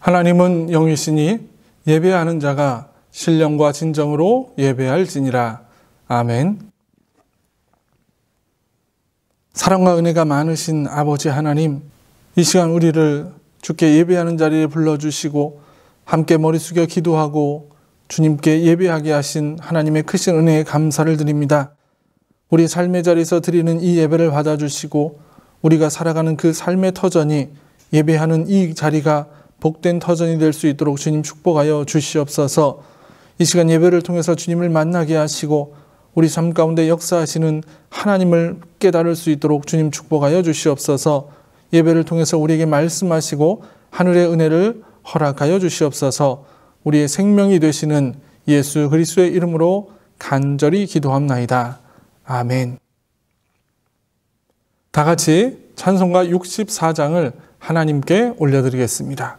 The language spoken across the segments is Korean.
하나님은 영이시니 예배하는 자가 신령과 진정으로 예배할지니라. 아멘. 사랑과 은혜가 많으신 아버지 하나님, 이 시간 우리를 주께 예배하는 자리에 불러주시고 함께 머리 숙여 기도하고 주님께 예배하게 하신 하나님의 크신 은혜에 감사를 드립니다. 우리 삶의 자리에서 드리는 이 예배를 받아주시고 우리가 살아가는 그 삶의 터전이 예배하는 이 자리가 복된 터전이 될 수 있도록 주님 축복하여 주시옵소서. 이 시간 예배를 통해서 주님을 만나게 하시고 우리 삶 가운데 역사하시는 하나님을 깨달을 수 있도록 주님 축복하여 주시옵소서. 예배를 통해서 우리에게 말씀하시고 하늘의 은혜를 허락하여 주시옵소서. 우리의 생명이 되시는 예수 그리스도의 이름으로 간절히 기도합나이다. 아멘. 다 같이 찬송가 64장을 하나님께 올려드리겠습니다.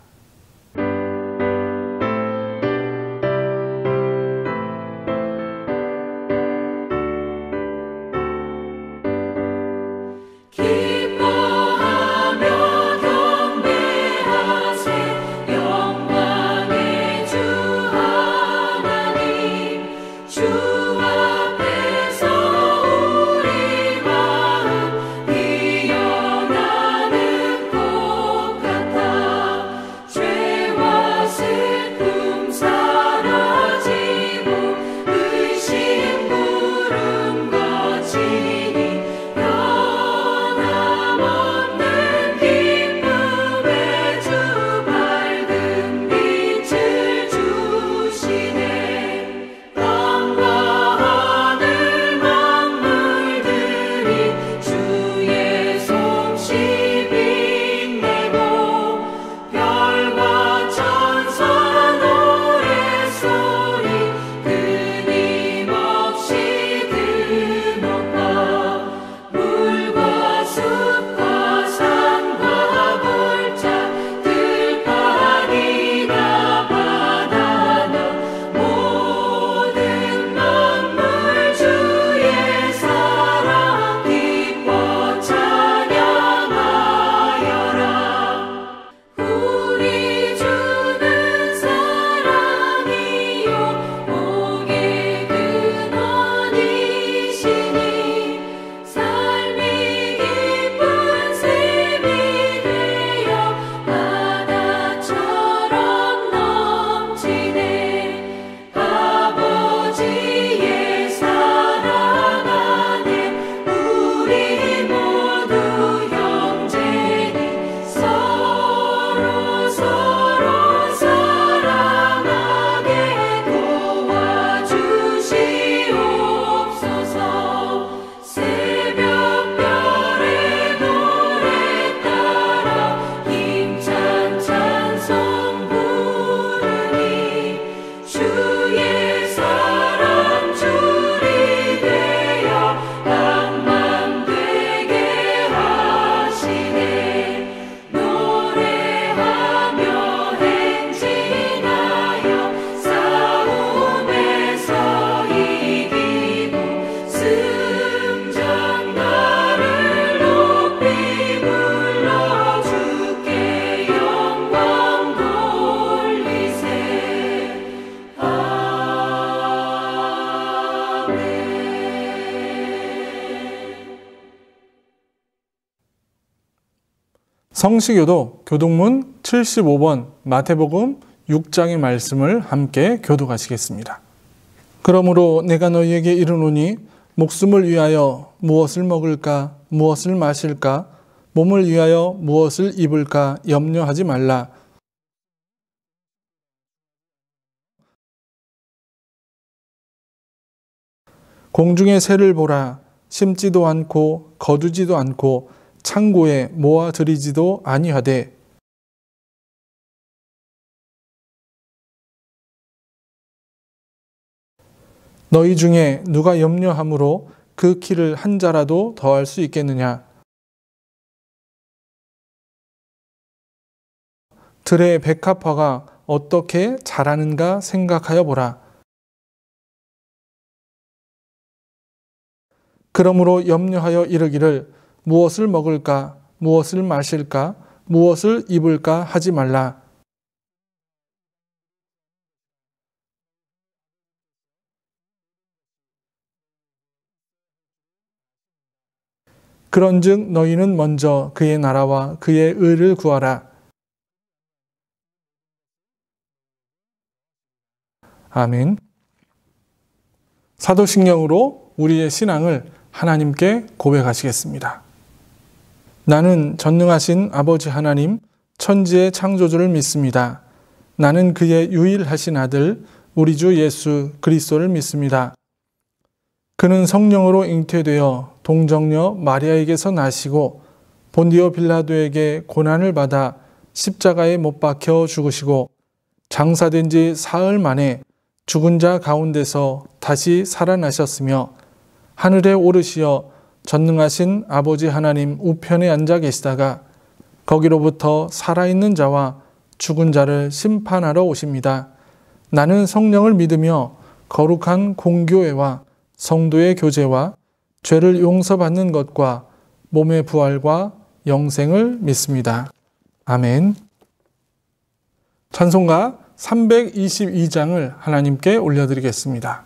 성시교도 교독문 75번 마태복음 6장의 말씀을 함께 교독하시겠습니다. 그러므로 내가 너희에게 이르노니 목숨을 위하여 무엇을 먹을까 무엇을 마실까 몸을 위하여 무엇을 입을까 염려하지 말라. 공중의 새를 보라. 심지도 않고 거두지도 않고 창고에 모아들이지도 아니하되 너희 중에 누가 염려함으로 그 키를 한 자라도 더할 수 있겠느냐. 들의 백합화가 어떻게 자라는가 생각하여 보라. 그러므로 염려하여 이르기를 무엇을 먹을까, 무엇을 마실까, 무엇을 입을까 하지 말라. 그런즉 너희는 먼저 그의 나라와 그의 의를 구하라. 아멘. 사도신경으로 우리의 신앙을 하나님께 고백하시겠습니다. 나는 전능하신 아버지 하나님, 천지의 창조주를 믿습니다. 나는 그의 유일하신 아들, 우리 주 예수 그리스도를 믿습니다. 그는 성령으로 잉태되어 동정녀 마리아에게서 나시고 본디오 빌라도에게 고난을 받아 십자가에 못 박혀 죽으시고 장사된 지 사흘 만에 죽은 자 가운데서 다시 살아나셨으며 하늘에 오르시어 전능하신 아버지 하나님 우편에 앉아 계시다가 거기로부터 살아있는 자와 죽은 자를 심판하러 오십니다. 나는 성령을 믿으며 거룩한 공교회와 성도의 교제와 죄를 용서받는 것과 몸의 부활과 영생을 믿습니다. 아멘. 찬송가 322장을 하나님께 올려드리겠습니다.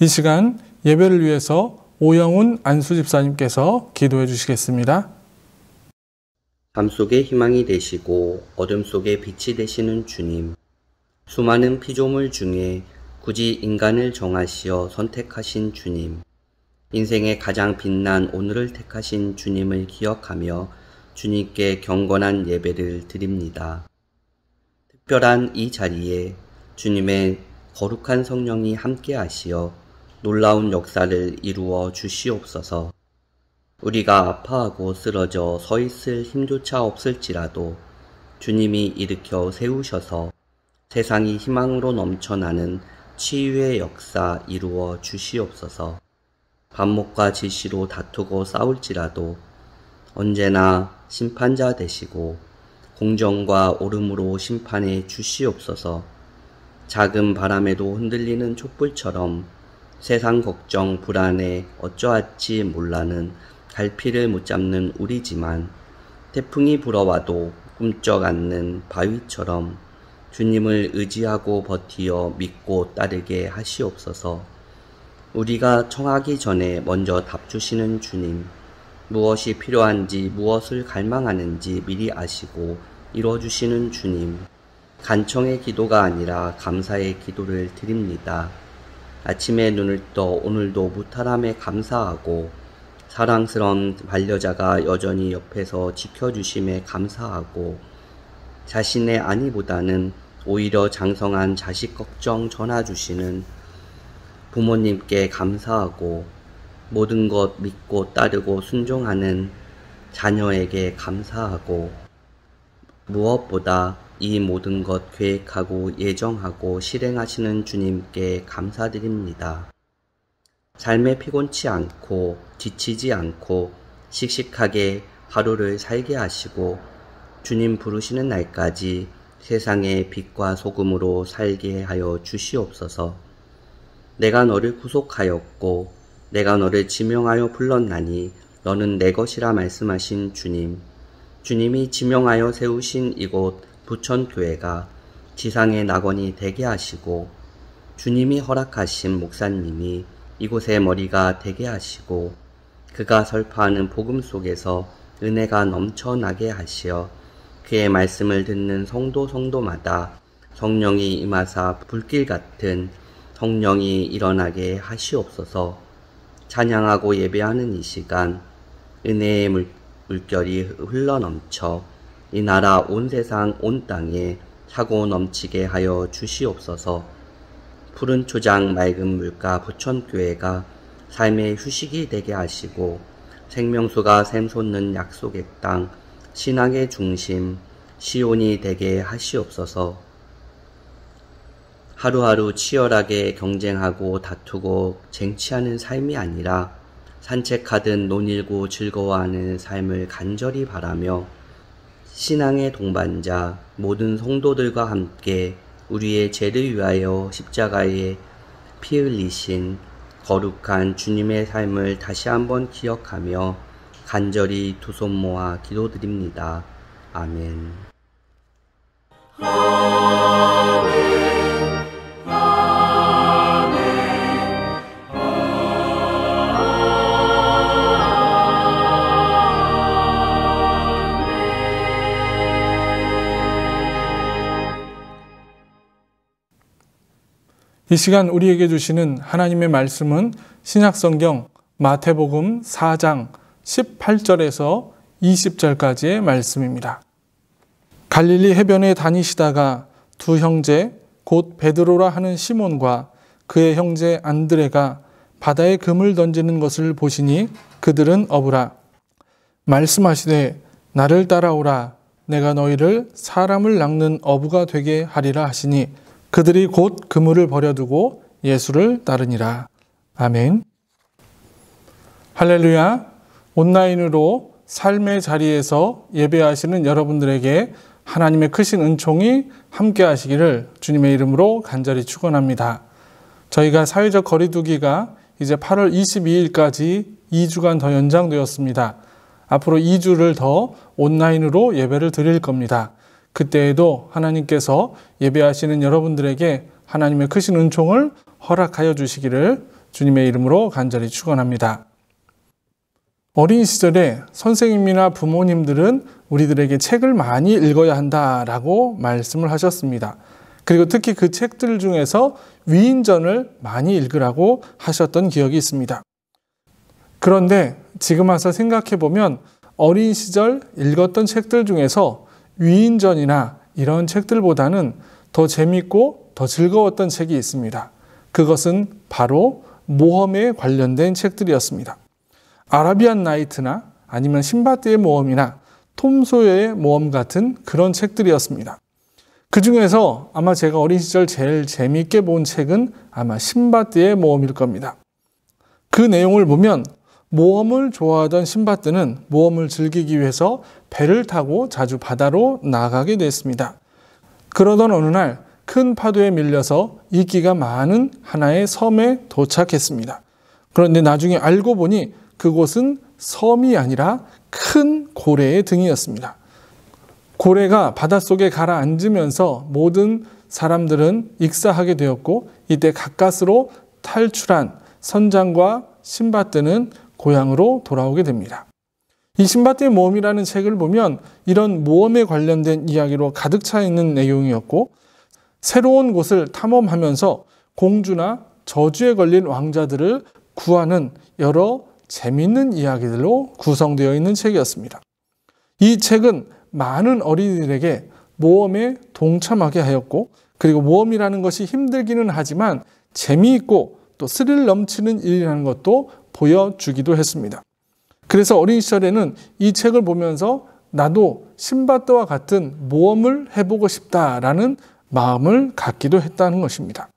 이 시간 예배를 위해서 오영훈 안수집사님께서 기도해 주시겠습니다. 밤 속에 희망이 되시고 어둠 속에 빛이 되시는 주님, 수많은 피조물 중에 굳이 인간을 정하시어 선택하신 주님, 인생의 가장 빛난 오늘을 택하신 주님을 기억하며 주님께 경건한 예배를 드립니다. 특별한 이 자리에 주님의 거룩한 성령이 함께 하시어 놀라운 역사를 이루어 주시옵소서. 우리가 아파하고 쓰러져 서 있을 힘조차 없을지라도 주님이 일으켜 세우셔서 세상이 희망으로 넘쳐나는 치유의 역사 이루어 주시옵소서. 반목과 질시로 다투고 싸울지라도 언제나 심판자 되시고 공정과 옳음으로 심판해 주시옵소서. 작은 바람에도 흔들리는 촛불처럼 세상 걱정 불안에 어쩌할지 몰라는 갈피를 못 잡는 우리지만 태풍이 불어와도 꿈쩍 않는 바위처럼 주님을 의지하고 버티어 믿고 따르게 하시옵소서. 우리가 청하기 전에 먼저 답 주시는 주님, 무엇이 필요한지 무엇을 갈망하는지 미리 아시고 이뤄주시는 주님, 간청의 기도가 아니라 감사의 기도를 드립니다. 아침에 눈을 떠 오늘도 무탈함에 감사하고 사랑스러운 반려자가 여전히 옆에서 지켜주심에 감사하고 자신의 안위보다는 오히려 장성한 자식 걱정 전화주시는 부모님께 감사하고 모든 것 믿고 따르고 순종하는 자녀에게 감사하고 무엇보다 이 모든 것 계획하고 예정하고 실행하시는 주님께 감사드립니다. 삶에 피곤치 않고 지치지 않고 씩씩하게 하루를 살게 하시고 주님 부르시는 날까지 세상의 빛과 소금으로 살게 하여 주시옵소서. 내가 너를 구속하였고 내가 너를 지명하여 불렀나니 너는 내 것이라 말씀하신 주님, 주님이 지명하여 세우신 이곳 부천교회가 지상의 낙원이 되게 하시고 주님이 허락하신 목사님이 이곳의 머리가 되게 하시고 그가 설파하는 복음 속에서 은혜가 넘쳐나게 하시어 그의 말씀을 듣는 성도마다 성령이 임하사 불길 같은 성령이 일어나게 하시옵소서. 찬양하고 예배하는 이 시간 은혜의 물결이 흘러넘쳐 이 나라 온 세상 온 땅에 차고 넘치게 하여 주시옵소서. 푸른 초장 맑은 물가 부천교회가 삶의 휴식이 되게 하시고 생명수가 샘솟는 약속의 땅 신앙의 중심 시온이 되게 하시옵소서. 하루하루 치열하게 경쟁하고 다투고 쟁취하는 삶이 아니라 산책하듯 논일고 즐거워하는 삶을 간절히 바라며 신앙의 동반자 모든 성도들과 함께 우리의 죄를 위하여 십자가에 피 흘리신 거룩한 주님의 삶을 다시 한번 기억하며 간절히 두 손 모아 기도드립니다. 아멘. 이 시간 우리에게 주시는 하나님의 말씀은 신약성경 마태복음 4장 18절에서 20절까지의 말씀입니다. 갈릴리 해변에 다니시다가 두 형제 곧 베드로라 하는 시몬과 그의 형제 안드레가 바다에 금을 던지는 것을 보시니 그들은 어부라. 말씀하시되 나를 따라오라. 내가 너희를 사람을 낚는 어부가 되게 하리라 하시니 그들이 곧 그물을 버려두고 예수를 따르니라. 아멘. 할렐루야. 온라인으로 삶의 자리에서 예배하시는 여러분들에게 하나님의 크신 은총이 함께 하시기를 주님의 이름으로 간절히 축원합니다. 저희가 사회적 거리두기가 이제 8월 22일까지 2주간 더 연장되었습니다. 앞으로 2주를 더 온라인으로 예배를 드릴 겁니다. 그때에도 하나님께서 예배하시는 여러분들에게 하나님의 크신 은총을 허락하여 주시기를 주님의 이름으로 간절히 축원합니다. 어린 시절에 선생님이나 부모님들은 우리들에게 책을 많이 읽어야 한다라고 말씀을 하셨습니다. 그리고 특히 그 책들 중에서 위인전을 많이 읽으라고 하셨던 기억이 있습니다. 그런데 지금 와서 생각해 보면 어린 시절 읽었던 책들 중에서 위인전이나 이런 책들보다는 더 재밌고 더 즐거웠던 책이 있습니다. 그것은 바로 모험에 관련된 책들이었습니다. 아라비안 나이트나 아니면 신바드의 모험이나 톰 소여의 모험 같은 그런 책들이었습니다. 그 중에서 아마 제가 어린 시절 제일 재미있게 본 책은 아마 신바드의 모험일 겁니다. 그 내용을 보면 모험을 좋아하던 신바드는 모험을 즐기기 위해서 배를 타고 자주 바다로 나가게 됐습니다. 그러던 어느 날 큰 파도에 밀려서 인기가 많은 하나의 섬에 도착했습니다. 그런데 나중에 알고 보니 그곳은 섬이 아니라 큰 고래의 등이었습니다. 고래가 바닷속에 가라앉으면서 모든 사람들은 익사하게 되었고, 이때 가까스로 탈출한 선장과 신밧드는 고향으로 돌아오게 됩니다. 이 신밧드의 모험이라는 책을 보면 이런 모험에 관련된 이야기로 가득 차 있는 내용이었고, 새로운 곳을 탐험하면서 공주나 저주에 걸린 왕자들을 구하는 여러 재미있는 이야기들로 구성되어 있는 책이었습니다. 이 책은 많은 어린이들에게 모험에 동참하게 하였고, 그리고 모험이라는 것이 힘들기는 하지만 재미있고 또 스릴 넘치는 일이라는 것도 보여주기도 했습니다. 그래서 어린 시절에는 이 책을 보면서 나도 신밧드와 같은 모험을 해보고 싶다라는 마음을 갖기도 했다는 것입니다.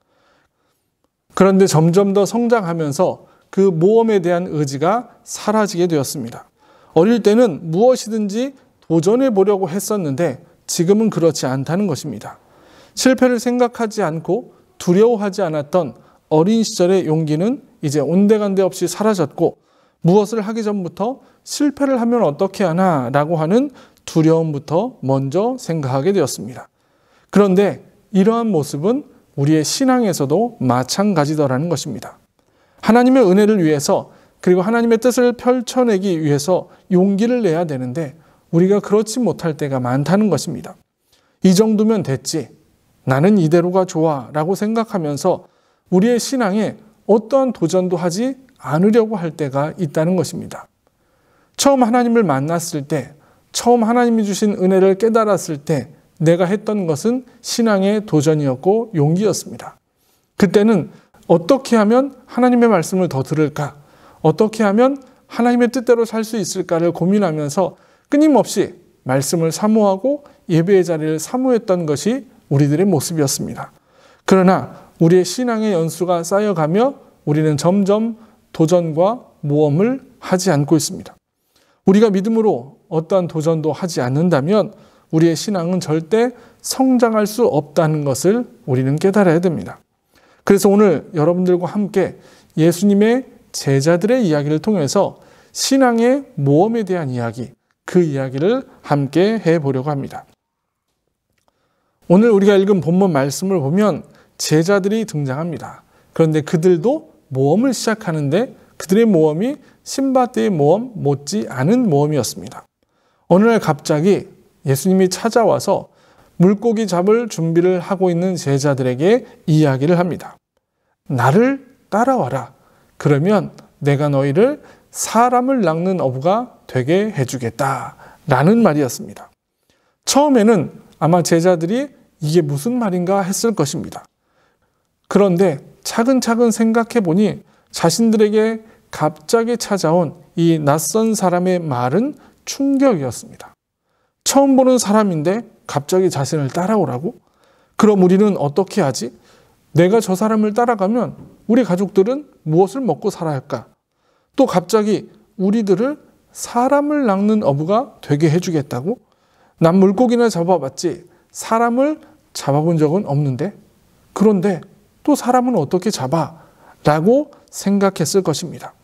그런데 점점 더 성장하면서 그 모험에 대한 의지가 사라지게 되었습니다. 어릴 때는 무엇이든지 도전해 보려고 했었는데 지금은 그렇지 않다는 것입니다. 실패를 생각하지 않고 두려워하지 않았던 어린 시절의 용기는 이제 온데간데 없이 사라졌고, 무엇을 하기 전부터 실패를 하면 어떻게 하나라고 하는 두려움부터 먼저 생각하게 되었습니다. 그런데 이러한 모습은 우리의 신앙에서도 마찬가지더라는 것입니다. 하나님의 은혜를 위해서, 그리고 하나님의 뜻을 펼쳐내기 위해서 용기를 내야 되는데 우리가 그렇지 못할 때가 많다는 것입니다. 이 정도면 됐지, 나는 이대로가 좋아 라고 생각하면서 우리의 신앙에 어떠한 도전도 하지 않으려고 할 때가 있다는 것입니다. 처음 하나님을 만났을 때, 처음 하나님이 주신 은혜를 깨달았을 때 내가 했던 것은 신앙의 도전이었고 용기였습니다. 그때는 어떻게 하면 하나님의 말씀을 더 들을까? 어떻게 하면 하나님의 뜻대로 살 수 있을까를 고민하면서 끊임없이 말씀을 사모하고 예배의 자리를 사모했던 것이 우리들의 모습이었습니다. 그러나 우리의 신앙의 연수가 쌓여가며 우리는 점점 도전과 모험을 하지 않고 있습니다. 우리가 믿음으로 어떠한 도전도 하지 않는다면 우리의 신앙은 절대 성장할 수 없다는 것을 우리는 깨달아야 됩니다. 그래서 오늘 여러분들과 함께 예수님의 제자들의 이야기를 통해서 신앙의 모험에 대한 이야기, 그 이야기를 함께 해보려고 합니다. 오늘 우리가 읽은 본문 말씀을 보면 제자들이 등장합니다. 그런데 그들도 모험을 시작하는데 그들의 모험이 신밧드의 모험 못지 않은 모험이었습니다. 어느 날 갑자기 예수님이 찾아와서 물고기 잡을 준비를 하고 있는 제자들에게 이야기를 합니다. 나를 따라와라. 그러면 내가 너희를 사람을 낚는 어부가 되게 해주겠다. 라는 말이었습니다. 처음에는 아마 제자들이 이게 무슨 말인가 했을 것입니다. 그런데 차근차근 생각해 보니 자신들에게 갑자기 찾아온 이 낯선 사람의 말은 충격이었습니다. 처음 보는 사람인데 갑자기 자신을 따라오라고? 그럼 우리는 어떻게 하지? 내가 저 사람을 따라가면 우리 가족들은 무엇을 먹고 살아야 할까? 또 갑자기 우리들을 사람을 낚는 어부가 되게 해주겠다고? 난 물고기나 잡아봤지 사람을 잡아본 적은 없는데? 그런데 또 사람은 어떻게 잡아? 라고 생각했을 것입니다.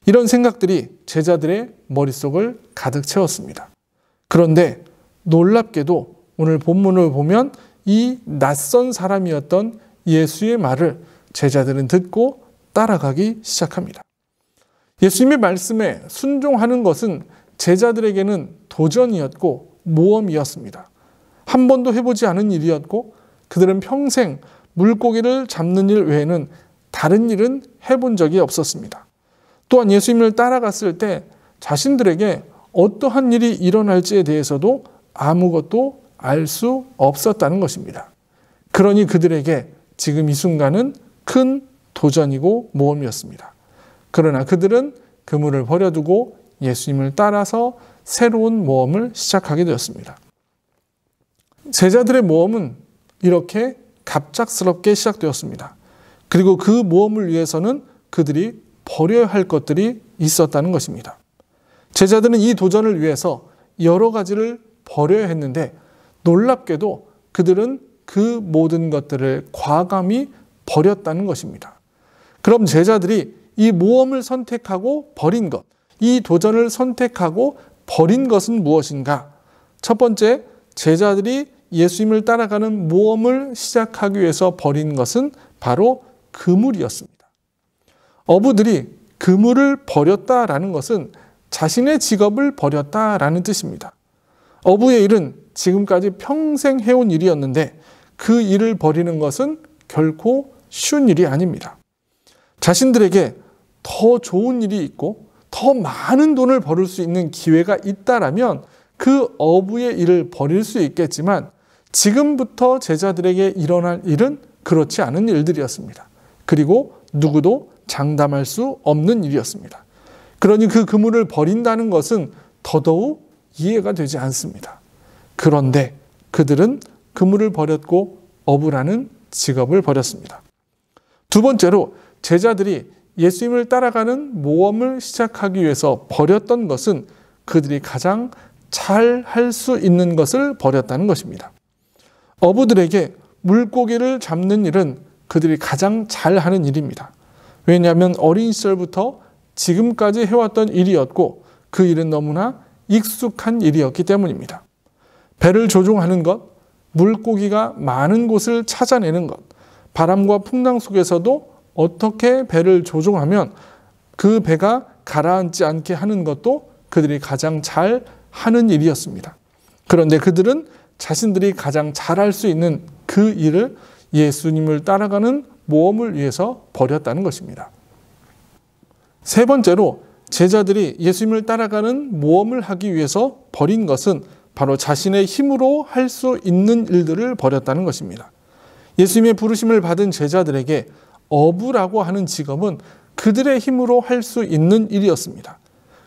이런 생각들이 제자들의 머릿속을 가득 채웠습니다. 그런데 놀랍게도 오늘 본문을 보면 이 낯선 사람이었던 예수의 말을 제자들은 듣고 따라가기 시작합니다. 예수님의 말씀에 순종하는 것은 제자들에게는 도전이었고 모험이었습니다. 한 번도 해보지 않은 일이었고 그들은 평생 물고기를 잡는 일 외에는 다른 일은 해본 적이 없었습니다. 또한 예수님을 따라갔을 때 자신들에게 어떠한 일이 일어날지에 대해서도 아무것도 알 수 없었다는 것입니다. 그러니 그들에게 지금 이 순간은 큰 도전이고 모험이었습니다. 그러나 그들은 그물을 버려두고 예수님을 따라서 새로운 모험을 시작하게 되었습니다. 제자들의 모험은 이렇게 갑작스럽게 시작되었습니다. 그리고 그 모험을 위해서는 그들이 버려야 할 것들이 있었다는 것입니다. 제자들은 이 도전을 위해서 여러 가지를 버려야 했는데 놀랍게도 그들은 그 모든 것들을 과감히 버렸다는 것입니다. 그럼 제자들이 이 모험을 선택하고 버린 것, 이 도전을 선택하고 버린 것은 무엇인가? 첫 번째, 제자들이 예수님을 따라가는 모험을 시작하기 위해서 버린 것은 바로 그물이었습니다. 어부들이 그물을 버렸다라는 것은 자신의 직업을 버렸다라는 뜻입니다. 어부의 일은 지금까지 평생 해온 일이었는데 그 일을 버리는 것은 결코 쉬운 일이 아닙니다. 자신들에게 더 좋은 일이 있고 더 많은 돈을 벌을 수 있는 기회가 있다라면 그 어부의 일을 버릴 수 있겠지만 지금부터 제자들에게 일어날 일은 그렇지 않은 일들이었습니다. 그리고 누구도 장담할 수 없는 일이었습니다. 그러니 그 그물을 버린다는 것은 더더욱 이해가 되지 않습니다. 그런데 그들은 그물을 버렸고 어부라는 직업을 버렸습니다. 두 번째로 제자들이 예수님을 따라가는 모험을 시작하기 위해서 버렸던 것은 그들이 가장 잘 할 수 있는 것을 버렸다는 것입니다. 어부들에게 물고기를 잡는 일은 그들이 가장 잘하는 일입니다. 왜냐하면 어린 시절부터 지금까지 해왔던 일이었고 그 일은 너무나 익숙한 일이었기 때문입니다. 배를 조종하는 것, 물고기가 많은 곳을 찾아내는 것, 바람과 풍랑 속에서도 어떻게 배를 조종하면 그 배가 가라앉지 않게 하는 것도 그들이 가장 잘 하는 일이었습니다. 그런데 그들은 자신들이 가장 잘할 수 있는 그 일을 예수님을 따라가는 모험을 위해서 버렸다는 것입니다. 세 번째로 제자들이 예수님을 따라가는 모험을 하기 위해서 버린 것은 바로 자신의 힘으로 할 수 있는 일들을 버렸다는 것입니다. 예수님의 부르심을 받은 제자들에게 어부라고 하는 직업은 그들의 힘으로 할 수 있는 일이었습니다.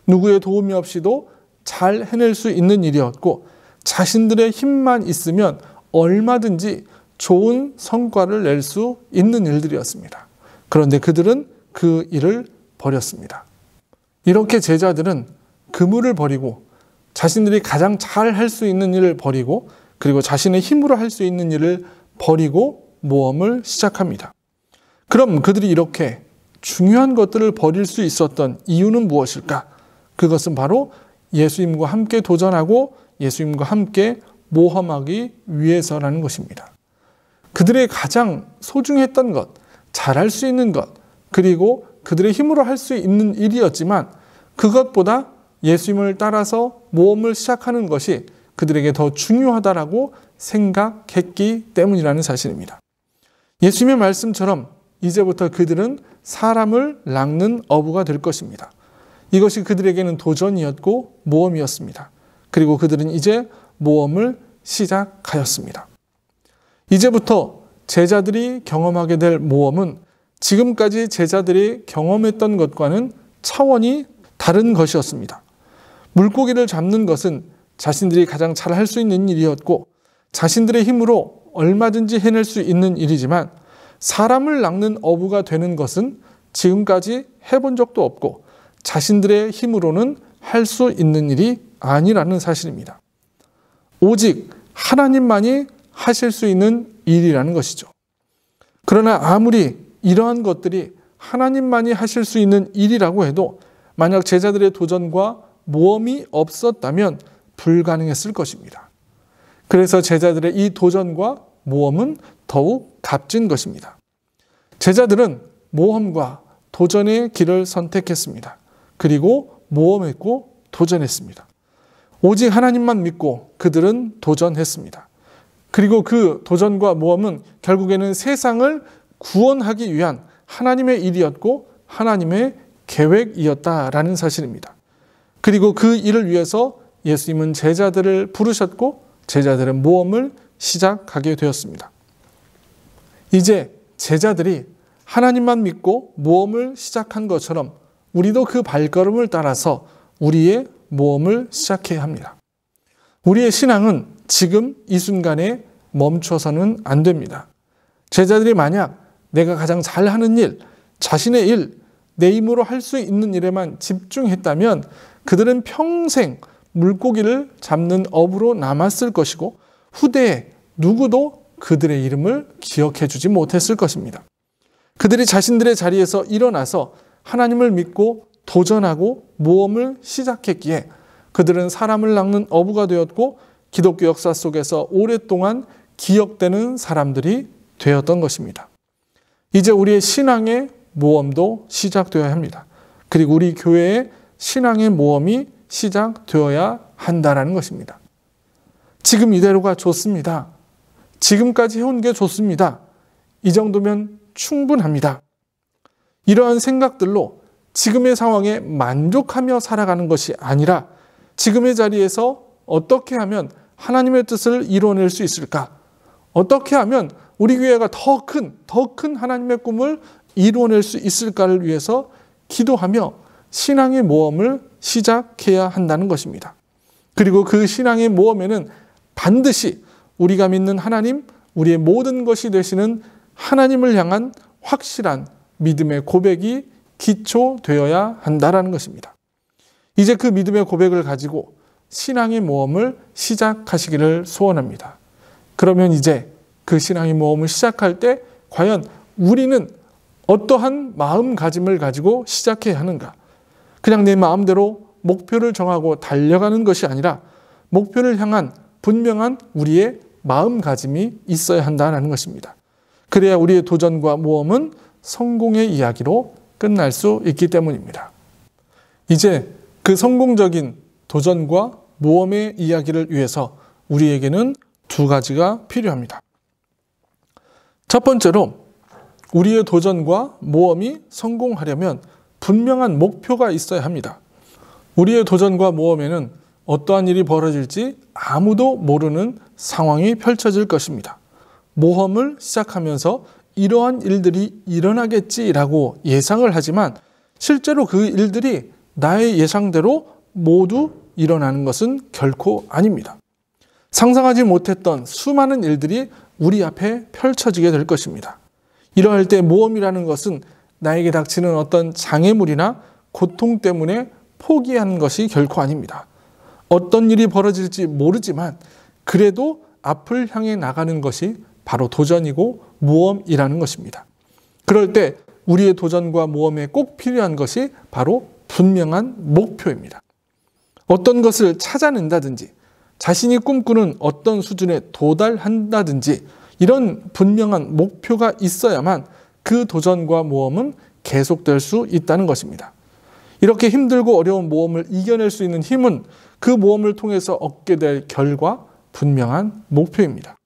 누구의 도움이 없이도 잘 해낼 수 있는 일이었고 자신들의 힘만 있으면 얼마든지 좋은 성과를 낼 수 있는 일들이었습니다. 그런데 그들은 그 일을 버렸습니다. 이렇게 제자들은 그물을 버리고 자신들이 가장 잘 할 수 있는 일을 버리고 그리고 자신의 힘으로 할 수 있는 일을 버리고 모험을 시작합니다. 그럼 그들이 이렇게 중요한 것들을 버릴 수 있었던 이유는 무엇일까? 그것은 바로 예수님과 함께 도전하고 예수님과 함께 모험하기 위해서라는 것입니다. 그들의 가장 소중했던 것, 잘할 수 있는 것, 그리고 그들의 힘으로 할 수 있는 일이었지만 그것보다 예수님을 따라서 모험을 시작하는 것이 그들에게 더 중요하다라고 생각했기 때문이라는 사실입니다. 예수님의 말씀처럼 이제부터 그들은 사람을 낚는 어부가 될 것입니다. 이것이 그들에게는 도전이었고 모험이었습니다. 그리고 그들은 이제 모험을 시작하였습니다. 이제부터 제자들이 경험하게 될 모험은 지금까지 제자들이 경험했던 것과는 차원이 다른 것이었습니다. 물고기를 잡는 것은 자신들이 가장 잘 할 수 있는 일이었고 자신들의 힘으로 얼마든지 해낼 수 있는 일이지만 사람을 낚는 어부가 되는 것은 지금까지 해본 적도 없고 자신들의 힘으로는 할 수 있는 일이 아니라는 사실입니다. 오직 하나님만이 하실 수 있는 일이라는 것이죠. 그러나 아무리 이러한 것들이 하나님만이 하실 수 있는 일이라고 해도 만약 제자들의 도전과 모험이 없었다면 불가능했을 것입니다. 그래서 제자들의 이 도전과 모험은 더욱 값진 것입니다. 제자들은 모험과 도전의 길을 선택했습니다. 그리고 모험했고 도전했습니다. 오직 하나님만 믿고 그들은 도전했습니다. 그리고 그 도전과 모험은 결국에는 세상을 구원하기 위한 하나님의 일이었고 하나님의 계획이었다라는 사실입니다. 그리고 그 일을 위해서 예수님은 제자들을 부르셨고 제자들은 모험을 시작하게 되었습니다. 이제 제자들이 하나님만 믿고 모험을 시작한 것처럼 우리도 그 발걸음을 따라서 우리의 모험을 시작해야 합니다. 우리의 신앙은 지금 이 순간에 멈춰서는 안 됩니다. 제자들이 만약 내가 가장 잘하는 일, 자신의 일, 내 힘으로 할 수 있는 일에만 집중했다면 그들은 평생 물고기를 잡는 어부로 남았을 것이고 후대에 누구도 그들의 이름을 기억해 주지 못했을 것입니다. 그들이 자신들의 자리에서 일어나서 하나님을 믿고 도전하고 모험을 시작했기에 그들은 사람을 낚는 어부가 되었고 기독교 역사 속에서 오랫동안 기억되는 사람들이 되었던 것입니다. 이제 우리의 신앙의 모험도 시작되어야 합니다. 그리고 우리 교회의 신앙의 모험이 시작되어야 한다는 것입니다. 지금 이대로가 좋습니다. 지금까지 해온 게 좋습니다. 이 정도면 충분합니다. 이러한 생각들로 지금의 상황에 만족하며 살아가는 것이 아니라 지금의 자리에서 어떻게 하면 하나님의 뜻을 이뤄낼 수 있을까? 어떻게 하면 우리 교회가 더 큰 하나님의 꿈을 이뤄낼 수 있을까를 위해서 기도하며 신앙의 모험을 시작해야 한다는 것입니다. 그리고 그 신앙의 모험에는 반드시 우리가 믿는 하나님, 우리의 모든 것이 되시는 하나님을 향한 확실한 믿음의 고백이 기초되어야 한다는 것입니다. 이제 그 믿음의 고백을 가지고 신앙의 모험을 시작하시기를 소원합니다. 그러면 이제 그 신앙의 모험을 시작할 때 과연 우리는 어떠한 마음가짐을 가지고 시작해야 하는가? 그냥 내 마음대로 목표를 정하고 달려가는 것이 아니라 목표를 향한 분명한 우리의 마음가짐이 있어야 한다는 것입니다. 그래야 우리의 도전과 모험은 성공의 이야기로 끝날 수 있기 때문입니다. 이제 그 성공적인 도전과 모험의 이야기를 위해서 우리에게는 두 가지가 필요합니다. 첫 번째로 우리의 도전과 모험이 성공하려면 분명한 목표가 있어야 합니다. 우리의 도전과 모험에는 어떠한 일이 벌어질지 아무도 모르는 상황이 펼쳐질 것입니다. 모험을 시작하면서 이러한 일들이 일어나겠지라고 예상을 하지만 실제로 그 일들이 나의 예상대로 모두 일어나는 것은 결코 아닙니다. 상상하지 못했던 수많은 일들이 우리 앞에 펼쳐지게 될 것입니다. 이러할 때 모험이라는 것은 나에게 닥치는 어떤 장애물이나 고통 때문에 포기하는 것이 결코 아닙니다. 어떤 일이 벌어질지 모르지만 그래도 앞을 향해 나가는 것이 바로 도전이고 모험이라는 것입니다. 그럴 때 우리의 도전과 모험에 꼭 필요한 것이 바로 분명한 목표입니다. 어떤 것을 찾아낸다든지 자신이 꿈꾸는 어떤 수준에 도달한다든지 이런 분명한 목표가 있어야만 그 도전과 모험은 계속될 수 있다는 것입니다. 이렇게 힘들고 어려운 모험을 이겨낼 수 있는 힘은 그 모험을 통해서 얻게 될 결과 분명한 목표입니다.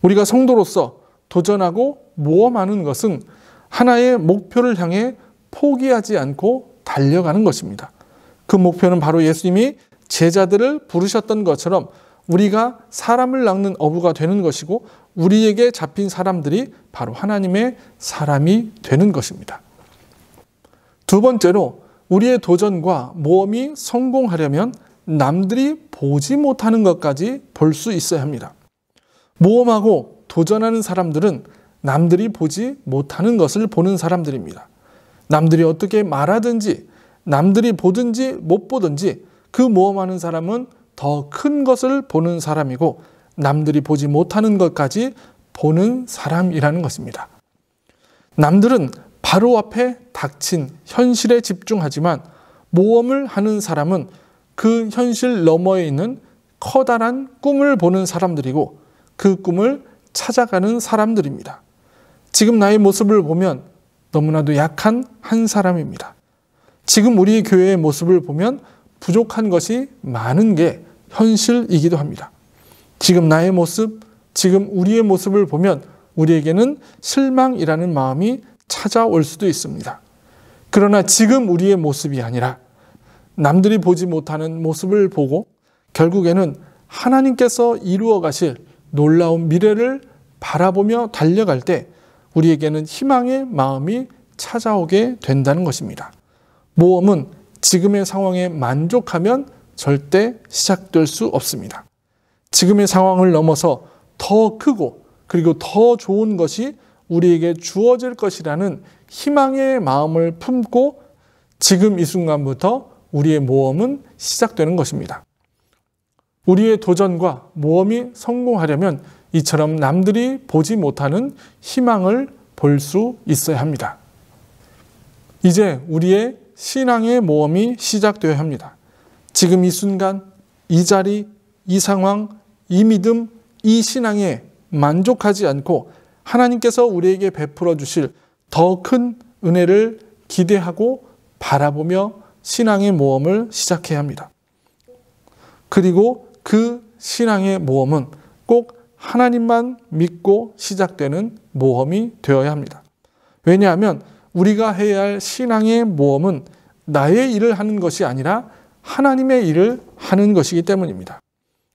우리가 성도로서 도전하고 모험하는 것은 하나의 목표를 향해 포기하지 않고 달려가는 것입니다. 그 목표는 바로 예수님이 제자들을 부르셨던 것처럼 우리가 사람을 낚는 어부가 되는 것이고 우리에게 잡힌 사람들이 바로 하나님의 사람이 되는 것입니다. 두 번째로 우리의 도전과 모험이 성공하려면 남들이 보지 못하는 것까지 볼 수 있어야 합니다. 모험하고 도전하는 사람들은 남들이 보지 못하는 것을 보는 사람들입니다. 남들이 어떻게 말하든지 남들이 보든지 못 보든지 그 모험하는 사람은 더 큰 것을 보는 사람이고 남들이 보지 못하는 것까지 보는 사람이라는 것입니다. 남들은 바로 앞에 닥친 현실에 집중하지만 모험을 하는 사람은 그 현실 너머에 있는 커다란 꿈을 보는 사람들이고 그 꿈을 찾아가는 사람들입니다. 지금 나의 모습을 보면 너무나도 약한 한 사람입니다. 지금 우리 교회의 모습을 보면 부족한 것이 많은 게 현실이기도 합니다. 지금 나의 모습, 지금 우리의 모습을 보면 우리에게는 실망이라는 마음이 찾아올 수도 있습니다. 그러나 지금 우리의 모습이 아니라 남들이 보지 못하는 모습을 보고 결국에는 하나님께서 이루어 가실 놀라운 미래를 바라보며 달려갈 때 우리에게는 희망의 마음이 찾아오게 된다는 것입니다. 모험은 지금의 상황에 만족하면 절대 시작될 수 없습니다. 지금의 상황을 넘어서 더 크고 그리고 더 좋은 것이 우리에게 주어질 것이라는 희망의 마음을 품고 지금 이 순간부터 우리의 모험은 시작되는 것입니다. 우리의 도전과 모험이 성공하려면 이처럼 남들이 보지 못하는 희망을 볼 수 있어야 합니다. 이제 우리의 신앙의 모험이 시작되어야 합니다. 지금 이 순간, 이 자리, 이 상황, 이 믿음, 이 신앙에 만족하지 않고 하나님께서 우리에게 베풀어 주실 더 큰 은혜를 기대하고 바라보며 신앙의 모험을 시작해야 합니다. 그리고 그 신앙의 모험은 꼭 하나님만 믿고 시작되는 모험이 되어야 합니다. 왜냐하면 우리가 해야 할 신앙의 모험은 나의 일을 하는 것이 아니라 하나님의 일을 하는 것이기 때문입니다.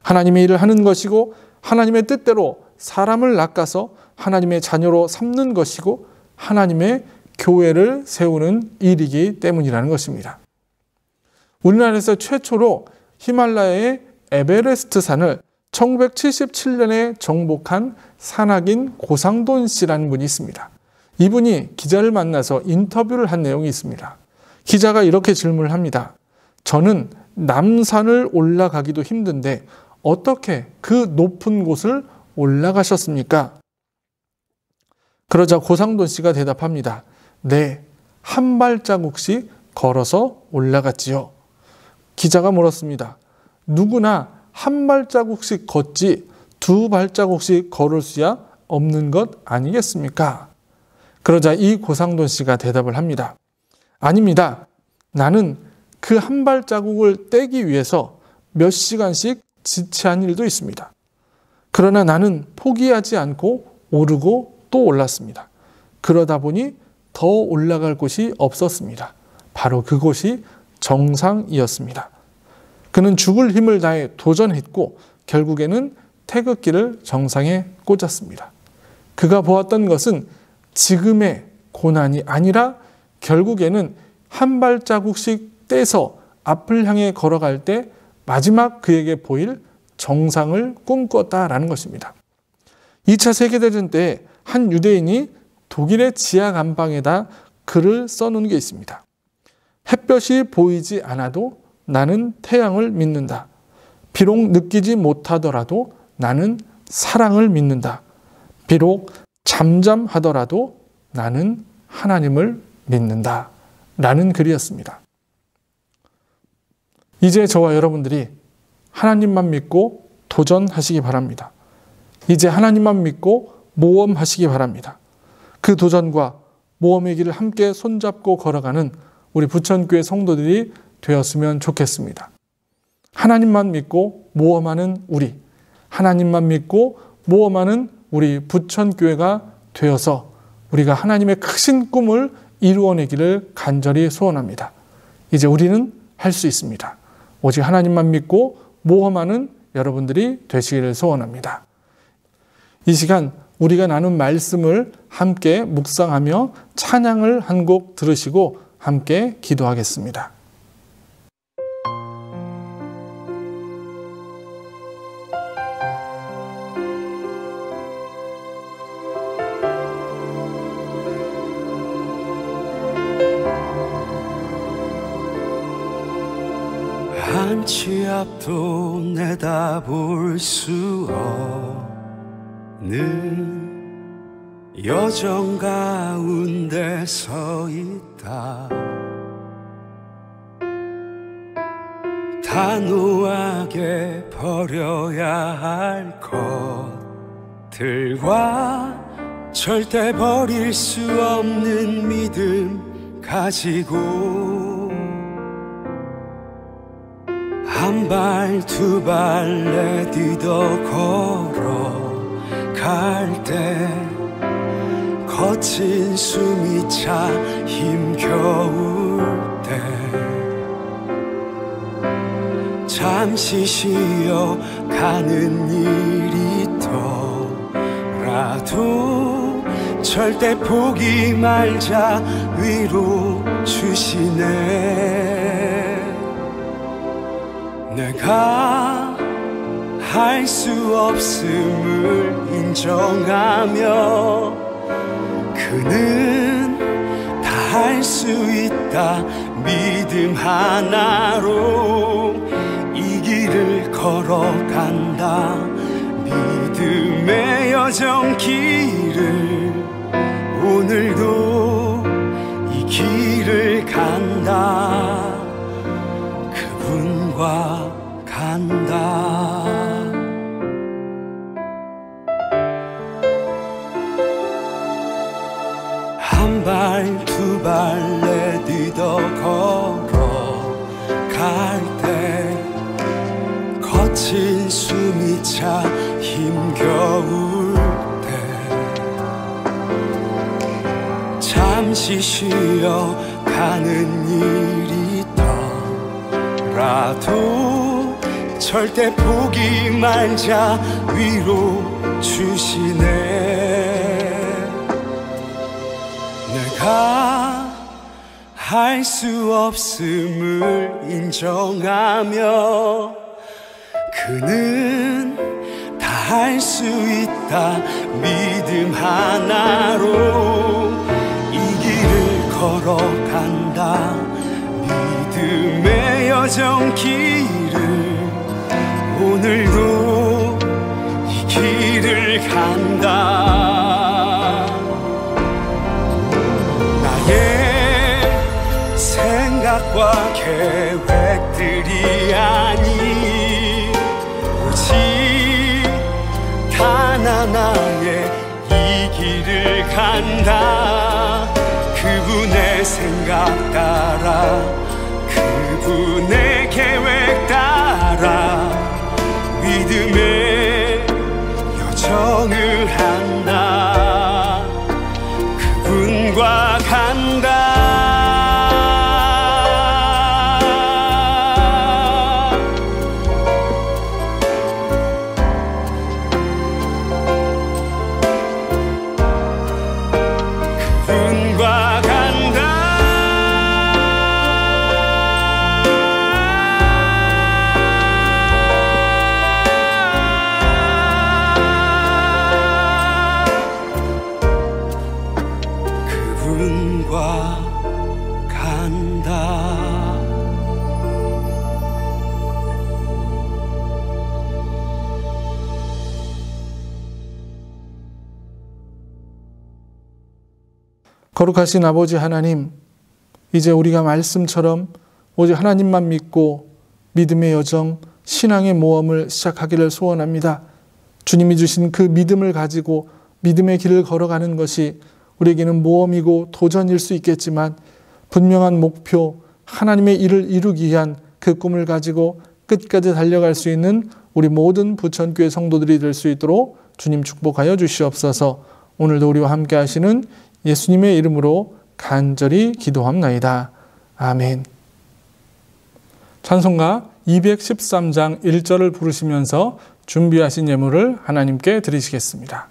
하나님의 일을 하는 것이고 하나님의 뜻대로 사람을 낚아서 하나님의 자녀로 삼는 것이고 하나님의 교회를 세우는 일이기 때문이라는 것입니다. 우리나라에서 최초로 히말라야의 에베레스트 산을 1977년에 정복한 산악인 고상돈 씨라는 분이 있습니다. 이분이 기자를 만나서 인터뷰를 한 내용이 있습니다. 기자가 이렇게 질문을 합니다. 저는 남산을 올라가기도 힘든데 어떻게 그 높은 곳을 올라가셨습니까? 그러자 고상돈 씨가 대답합니다. 네, 한 발자국씩 걸어서 올라갔지요. 기자가 물었습니다. 누구나 한 발자국씩 걷지 두 발자국씩 걸을 수야 없는 것 아니겠습니까? 그러자 이 고상돈 씨가 대답을 합니다. 아닙니다. 나는 그 한 발자국을 떼기 위해서 몇 시간씩 지체한 일도 있습니다. 그러나 나는 포기하지 않고 오르고 또 올랐습니다. 그러다 보니 더 올라갈 곳이 없었습니다. 바로 그곳이 정상이었습니다. 그는 죽을 힘을 다해 도전했고 결국에는 태극기를 정상에 꽂았습니다. 그가 보았던 것은 지금의 고난이 아니라 결국에는 한 발자국씩 떼서 앞을 향해 걸어갈 때 마지막 그에게 보일 정상을 꿈꿨다라는 것입니다. 2차 세계대전 때 한 유대인이 독일의 지하 감방에다 글을 써놓은 게 있습니다. 햇볕이 보이지 않아도 나는 태양을 믿는다. 비록 느끼지 못하더라도 나는 사랑을 믿는다. 비록 잠잠하더라도 나는 하나님을 믿는다. 라는 글이었습니다. 이제 저와 여러분들이 하나님만 믿고 도전하시기 바랍니다. 이제 하나님만 믿고 모험하시기 바랍니다. 그 도전과 모험의 길을 함께 손잡고 걸어가는 우리 부천교회 성도들이 되었으면 좋겠습니다. 하나님만 믿고 모험하는 우리, 하나님만 믿고 모험하는 우리 부천교회가 되어서 우리가 하나님의 크신 꿈을 이루어내기를 간절히 소원합니다. 이제 우리는 할 수 있습니다. 오직 하나님만 믿고 모험하는 여러분들이 되시기를 소원합니다. 이 시간 우리가 나눈 말씀을 함께 묵상하며 찬양을 한 곡 들으시고 함께 기도하겠습니다. 한 치 앞도 내다볼 수 없는 여정 가운데 서 있다. 단호하게 버려야 할 것들과 절대 버릴 수 없는 믿음 가지고 한 발 두 발 내딛어 걸어갈 때 거친 숨이 차 힘겨울 때 잠시 쉬어가는 일이 있더라도 절대 포기 말자 위로 주시네. 내가 할 수 없음을 인정하며 그는 다 할 수 있다 믿음 하나로 이 길을 걸어간다. 믿음의 여정 길을 오늘도 이 길을 간다. 그분과 간다. 발 두 발 내딛어 걸어갈 때 거친 숨이 차 힘겨울 때 잠시 쉬어 가는 일이 있더라도 절대 포기 말자 위로 주시네. 내가 할 수 없음을 인정하며 그는 다 할 수 있다 믿음 하나로 이 길을 걸어간다. 믿음의 여정 길을 오늘도 이 길을 간다. 나의 생각과 계획들이 아닌 오직 단 하나의 이 길을 간다. 그분의 생각 따라 그분의 계획 따라 믿음의 여정을 한다. 그분과 간다. 그분과 간다. 그분과 간다. 거룩하신 아버지 하나님, 이제 우리가 말씀처럼 오직 하나님만 믿고 믿음의 여정, 신앙의 모험을 시작하기를 소원합니다. 주님이 주신 그 믿음을 가지고 믿음의 길을 걸어가는 것이 우리에게는 모험이고 도전일 수 있겠지만 분명한 목표, 하나님의 일을 이루기 위한 그 꿈을 가지고 끝까지 달려갈 수 있는 우리 모든 부천교회 성도들이 될 수 있도록 주님 축복하여 주시옵소서. 오늘도 우리와 함께 하시는 예수님의 이름으로 간절히 기도합나이다. 아멘. 찬송가 213장 1절을 부르시면서 준비하신 예물을 하나님께 드리시겠습니다.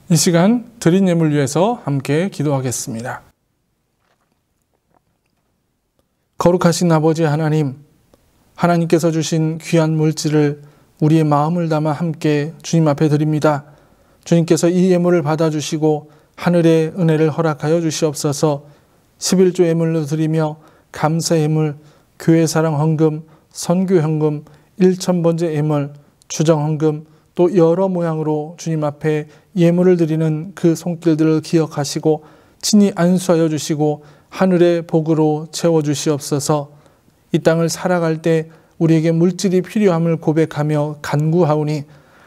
이 시간 드린 예물 위해서 함께 기도하겠습니다. 거룩하신 아버지 하나님, 하나님께서 주신 귀한 물질을 우리의 마음을 담아 함께 주님 앞에 드립니다. 주님께서 이 예물을 받아주시고 하늘의 은혜를 허락하여 주시옵소서. 11조 예물로 드리며 감사 예물, 교회사랑 헌금, 선교 헌금, 1000번째 예물, 주정 헌금, 또 여러 모양으로 주님 앞에 예물을 드리는 그 손길들을 기억하시고 친히 안수하여 주시고 하늘의 복으로 채워주시옵소서. 이 땅을 살아갈 때 우리에게 물질이 필요함을 고백하며 간구하오니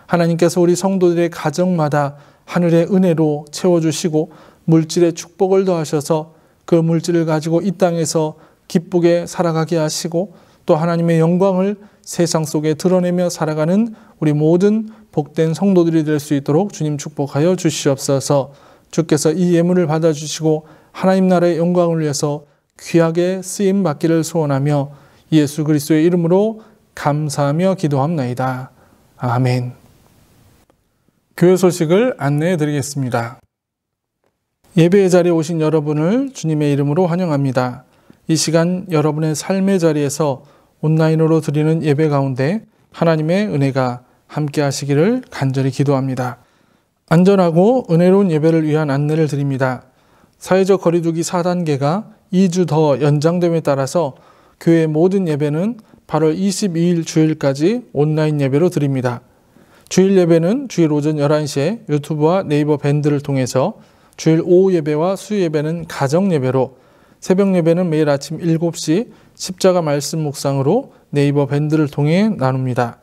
하나님께서 우리 성도들의 가정마다 하늘의 은혜로 채워주시고 물질의 축복을 더하셔서 그 물질을 가지고 이 땅에서 기쁘게 살아가게 하시고 또 하나님의 영광을 세상 속에 드러내며 살아가는 우리 모든 복된 성도들이 될 수 있도록 주님 축복하여 주시옵소서. 주께서 이 예물을 받아주시고 하나님 나라의 영광을 위해서 귀하게 쓰임받기를 소원하며 예수 그리스도의 이름으로 감사하며 기도합나이다. 아멘. 교회 소식을 안내해 드리겠습니다. 예배의 자리에 오신 여러분을 주님의 이름으로 환영합니다. 이 시간 여러분의 삶의 자리에서 온라인으로 드리는 예배 가운데 하나님의 은혜가 함께 하시기를 간절히 기도합니다. 안전하고 은혜로운 예배를 위한 안내를 드립니다. 사회적 거리두기 4단계가 2주 더 연장됨에 따라서 교회 모든 예배는 8월 22일 주일까지 온라인 예배로 드립니다. 주일 예배는 주일 오전 11시에 유튜브와 네이버 밴드를 통해서, 주일 오후 예배와 수요 예배는 가정 예배로, 새벽 예배는 매일 아침 7시 십자가 말씀 묵상으로 네이버 밴드를 통해 나눕니다.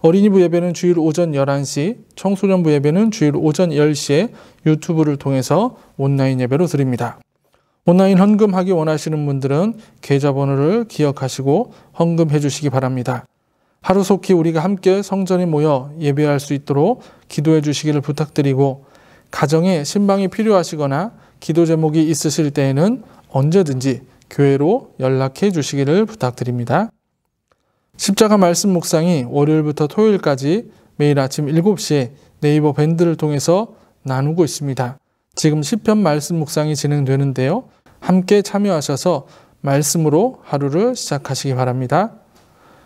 어린이부 예배는 주일 오전 11시, 청소년부 예배는 주일 오전 10시에 유튜브를 통해서 온라인 예배로 드립니다. 온라인 헌금하기 원하시는 분들은 계좌번호를 기억하시고 헌금해 주시기 바랍니다. 하루속히 우리가 함께 성전에 모여 예배할 수 있도록 기도해 주시기를 부탁드리고, 가정에 신방이 필요하시거나 기도 제목이 있으실 때에는 언제든지 교회로 연락해 주시기를 부탁드립니다. 십자가 말씀 묵상이 월요일부터 토요일까지 매일 아침 7시에 네이버 밴드를 통해서 나누고 있습니다. 지금 시편 말씀 묵상이 진행되는데요. 함께 참여하셔서 말씀으로 하루를 시작하시기 바랍니다.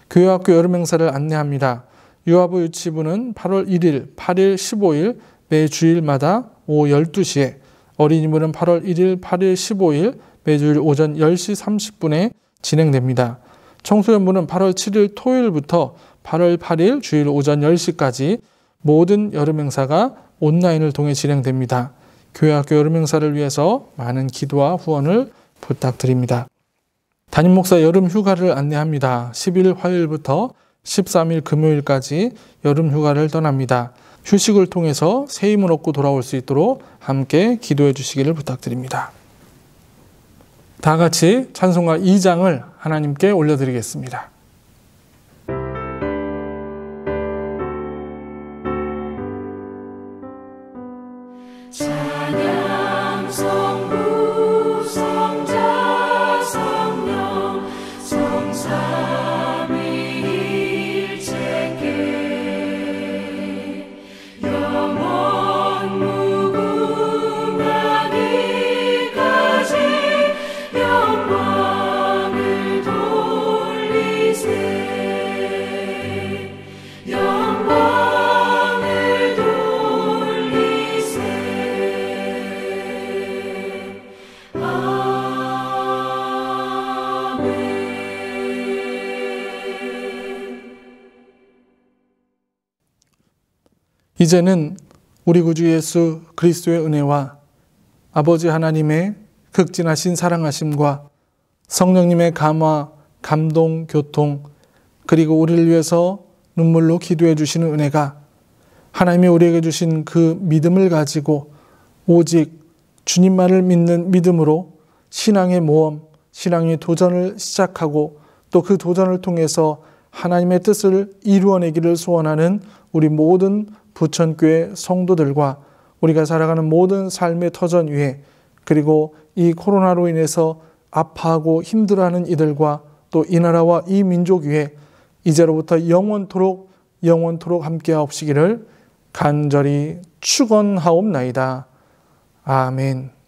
교회학교 여름 행사를 안내합니다. 유아부 유치부는 8월 1일, 8일, 15일 매 주일마다 오후 12시에, 어린이부는 8월 1일, 8일, 15일 매주일 오전 10시 30분에 진행됩니다. 청소년부는 8월 7일 토요일부터 8월 8일 주일 오전 10시까지 모든 여름 행사가 온라인을 통해 진행됩니다. 교회학교 여름 행사를 위해서 많은 기도와 후원을 부탁드립니다. 담임 목사 여름 휴가를 안내합니다. 10일 화요일부터 13일 금요일까지 여름 휴가를 떠납니다. 휴식을 통해서 새 힘을 얻고 돌아올 수 있도록 함께 기도해 주시기를 부탁드립니다. 다 같이 찬송가 2장을 하나님께 올려드리겠습니다. 찬양 성부 성자 성령 성삼위일체께 영원 무궁하기까지 영광을 돌리세 영광을 돌리세 이제는 우리 구주 예수 그리스도의 은혜와 아버지 하나님의 극진하신 사랑하심과 성령님의 감화, 감동, 교통, 그리고 우리를 위해서 눈물로 기도해 주시는 은혜가, 하나님이 우리에게 주신 그 믿음을 가지고 오직 주님만을 믿는 믿음으로 신앙의 모험, 신앙의 도전을 시작하고 또 그 도전을 통해서 하나님의 뜻을 이루어내기를 소원하는 우리 모든 부천교회 성도들과 우리가 살아가는 모든 삶의 터전 위에, 그리고 이 코로나로 인해서 아파하고 힘들어하는 이들과 또 이 나라와 이 민족 위에 이제로부터 영원토록 함께하옵시기를 간절히 축원하옵나이다. 아멘.